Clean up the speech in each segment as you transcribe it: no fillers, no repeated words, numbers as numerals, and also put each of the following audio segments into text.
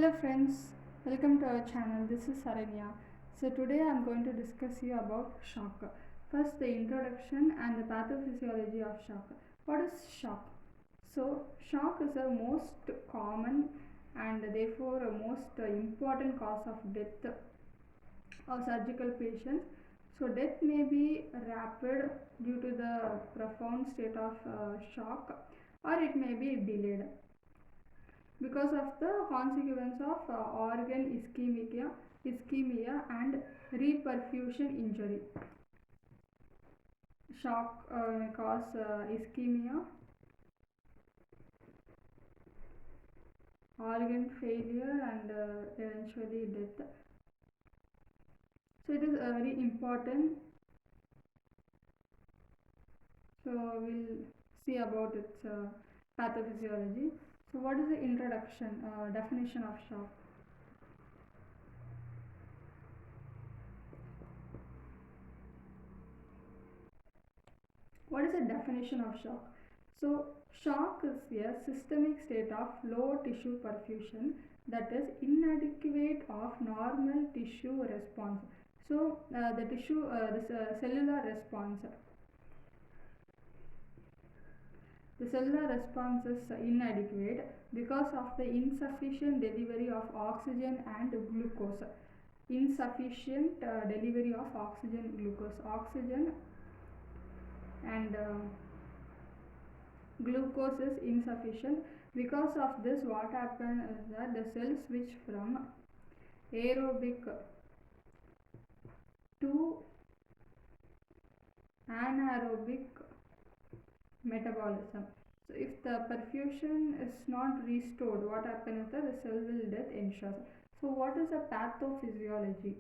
Hello friends, welcome to our channel. This is Saranya. So today I am going to discuss you about shock. First the introduction and the pathophysiology of shock. What is shock? So shock is the most common and therefore a most important cause of death of surgical patients. So death may be rapid due to the profound state of shock, or it may be delayed because of the consequence of organ ischemia and reperfusion injury. Shock may cause ischemia, organ failure, and eventually death. So it is very important. So we'll see about its pathophysiology. So what is the introduction definition of shock? What is the definition of shock? So, shock is a systemic state of low tissue perfusion, that is inadequate of normal tissue response. So, the cellular response. The cellular response is inadequate because of the insufficient delivery of oxygen and glucose. Insufficient delivery of oxygen, glucose, oxygen and glucose is insufficient. Because of this, what happens is that the cells switch from aerobic to anaerobic metabolism. So if the perfusion is not restored, what happens is that the cell will death ensures. So what is the pathophysiology?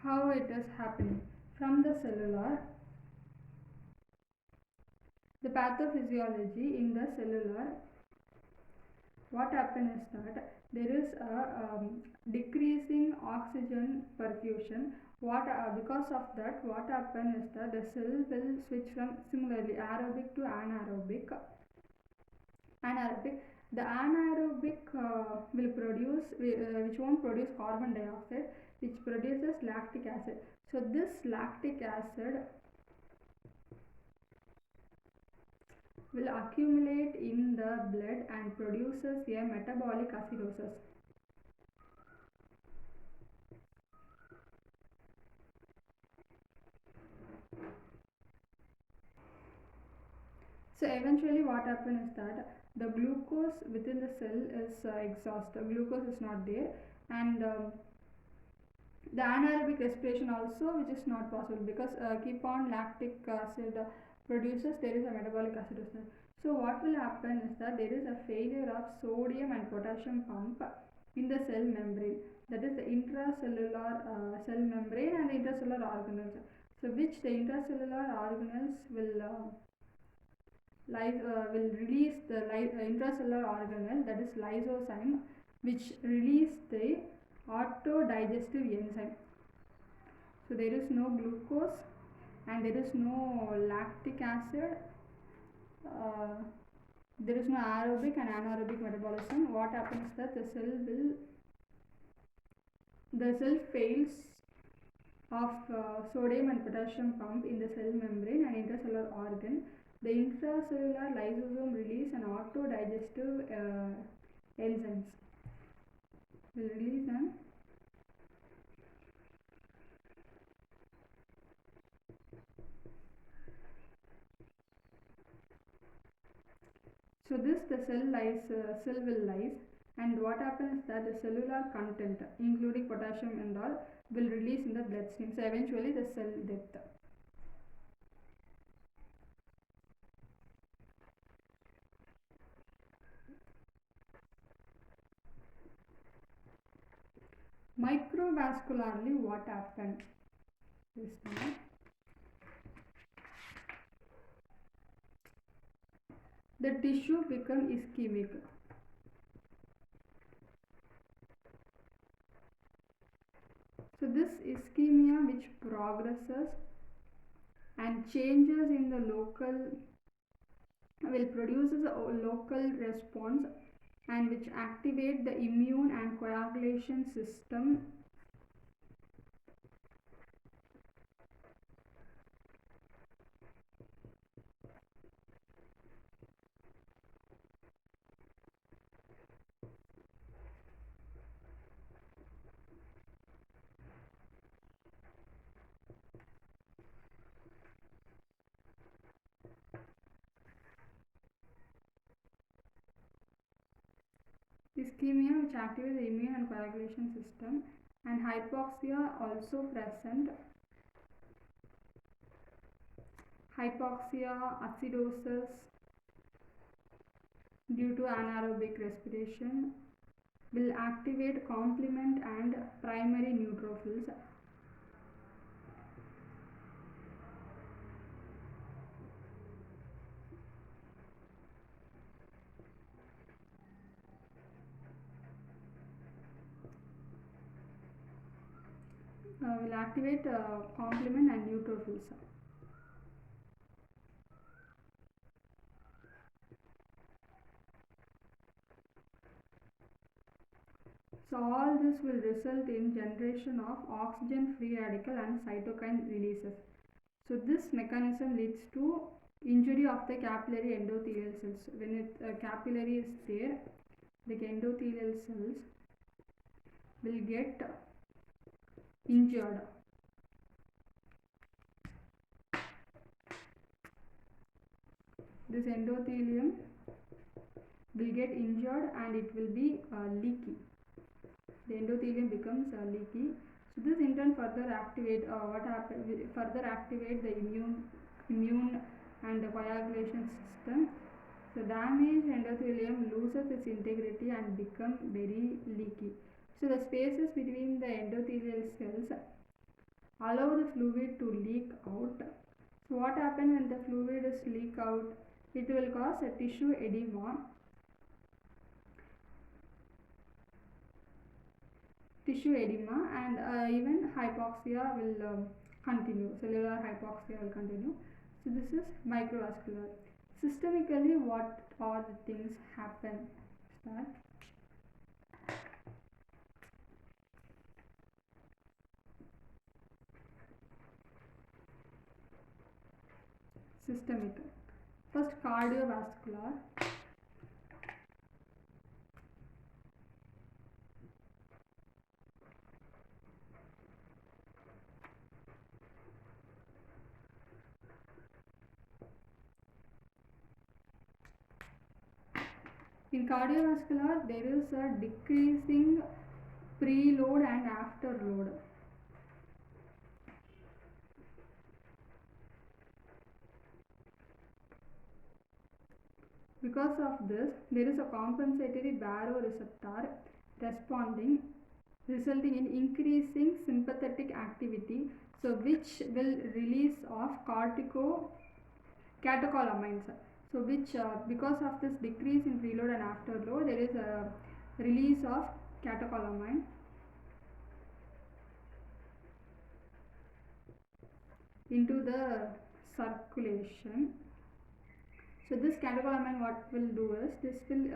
How it is happening? From the cellular, the pathophysiology in the cellular, what happens is that there is a decreasing oxygen perfusion. Because of that, what happens is that the cell will switch from similarly aerobic to anaerobic. The anaerobic will produce which won't produce carbon dioxide, which produces lactic acid. So this lactic acid will accumulate in the blood and produces a metabolic acidosis. So eventually what happens is that the glucose within the cell is exhausted. Glucose is not there, and the anaerobic respiration also, which is not possible because keep on lactic acid produces, there is a metabolic acidosis. So what will happen is that there is a failure of sodium and potassium pump in the cell membrane, that is the intracellular cell membrane and the intracellular organelles. So which the intracellular organelles will release the intracellular organelle, that is lysozyme, which release the autodigestive enzyme. So there is no glucose and there is no lactic acid. There is no aerobic and anaerobic metabolism. What happens is that the cell fails of sodium and potassium pump in the cell membrane and intracellular organ. The intracellular lysosome release an autodigestive enzymes will release an so this the cell will lyse, and what happens is that the cellular content including potassium and all will release in the bloodstream. So eventually the cell death. Microvascularly, what happened is that the tissue become ischemic. this ischemia which progresses and changes in the local will produce a local response and which activate the immune and coagulation system. Ischemia which activates the immune and coagulation system, and hypoxia also present. Hypoxia, acidosis due to anaerobic respiration will activate complement and primary neutrophils. Will activate complement and neutrophils. So all this will result in generation of oxygen free radical and cytokine releases. So this mechanism leads to injury of the capillary endothelial cells. When capillary is there, the endothelial cells will get injured. This endothelium will get injured and it will be leaky. The endothelium becomes leaky. So this in turn further activate the immune and the coagulation system. So damaged endothelium loses its integrity and become very leaky. So the spaces between the endothelial cells allow the fluid to leak out. So what happens when the fluid is leak out? It will cause a tissue edema. And even hypoxia will continue. Cellular hypoxia will continue. So this is microvascular. Systemically, what all the things happen? Start. Systemic. First, cardiovascular. In cardiovascular, there is a decreasing preload and afterload. Because of this, there is a compensatory baroreceptor responding, resulting in increasing sympathetic activity, so which will release of catecholamines. So which because of this decrease in preload and afterload, there is a release of catecholamine. Into the circulation. So this catecholamine what will do is, this will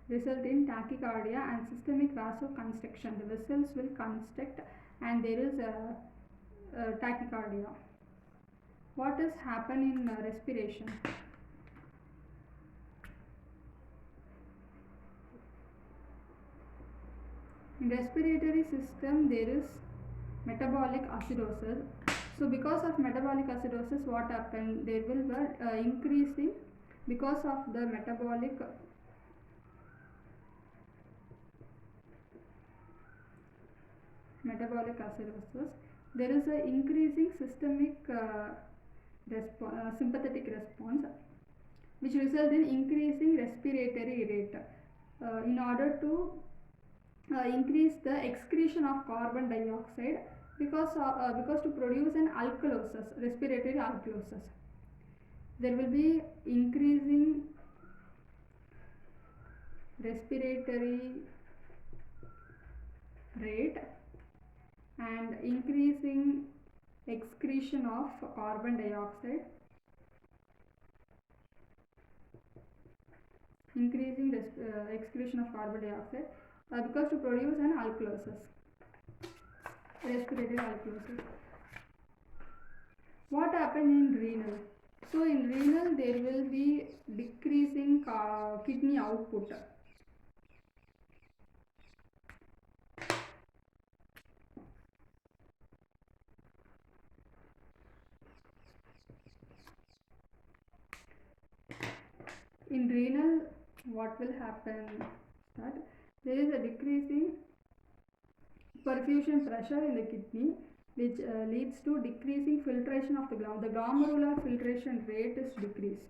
result in tachycardia and systemic vasoconstriction. The vessels will constrict and there is a tachycardia. What is happen in respiration? In respiratory system there is metabolic acidosis. So because of metabolic acidosis, what happened? There will be increasing because of the metabolic acidosis. There is a increasing systemic sympathetic response, which result in increasing respiratory rate. In order to increase the excretion of carbon dioxide, because to produce an alkalosis, respiratory alkalosis, there will be increasing respiratory rate and increasing excretion of carbon dioxide, excretion of carbon dioxide because to produce an alkalosis, respiratory alkalosis. What happens in renal? So in renal there will be decreasing kidney output. In renal, what will happen? That there is a decreasing perfusion pressure in the kidney, which leads to decreasing filtration of the the glomerular filtration rate is decreased.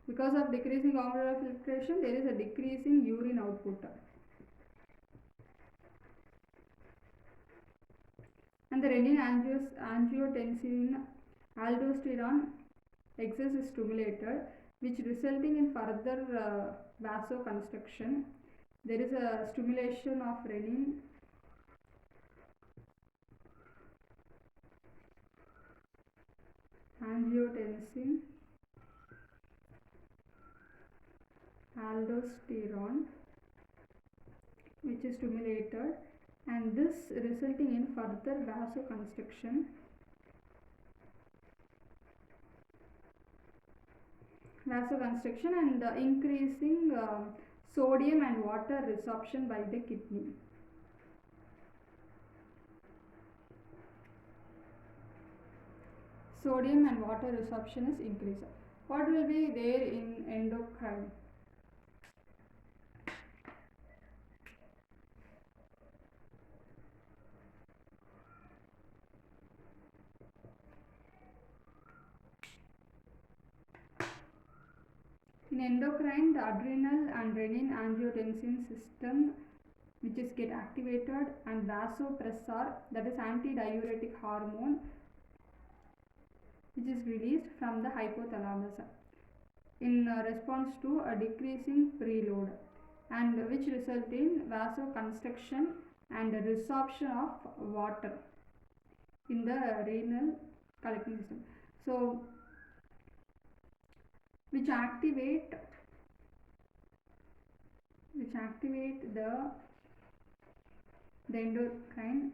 Because of decreasing glomerular filtration, there is a decreasing urine output. And the renin angiotensin aldosterone excess is stimulated, which resulting in further vasoconstriction. There is a stimulation of renin angiotensin aldosterone, which is stimulated, and this resulting in further vasoconstriction. And increasing sodium and water resorption by the kidney. Sodium and water resorption is increased. What will be there in endocrine? In endocrine, the adrenal and renin angiotensin system, which is get activated, and vasopressor, that is antidiuretic hormone, which is released from the hypothalamus in response to a decreasing preload, and which result in vasoconstriction and resorption of water in the renal collecting system. So which activate the endocrine,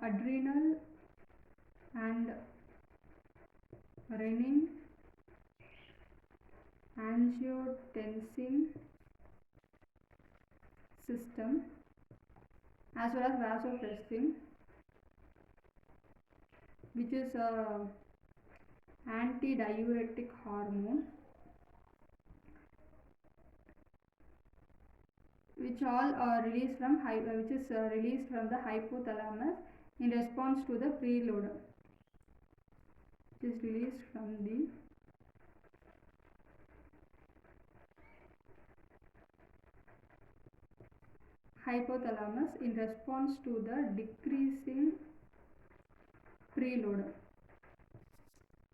adrenal and renin angiotensin system, as well as vasopressin, which is a antidiuretic hormone, which all are released from released from the hypothalamus in response to the preload. It is released from the hypothalamus in response to the decreasing preload.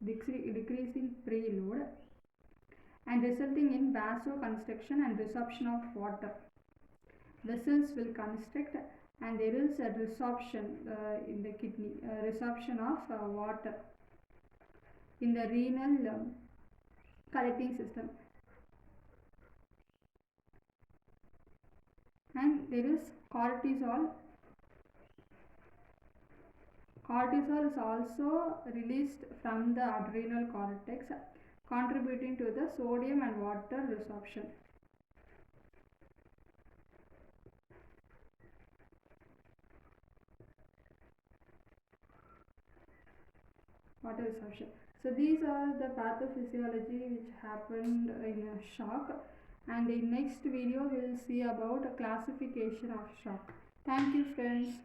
Decreasing preload and resulting in vasoconstriction and resorption of water. Vessels will constrict and there is a resorption in the kidney, resorption of water in the renal collecting system. And there is cortisol. Cortisol is also released from the adrenal cortex, contributing to the sodium and water resorption. Water resorption. So these are the pathophysiology which happened in a shock, and in next video we will see about a classification of shock. Thank you friends.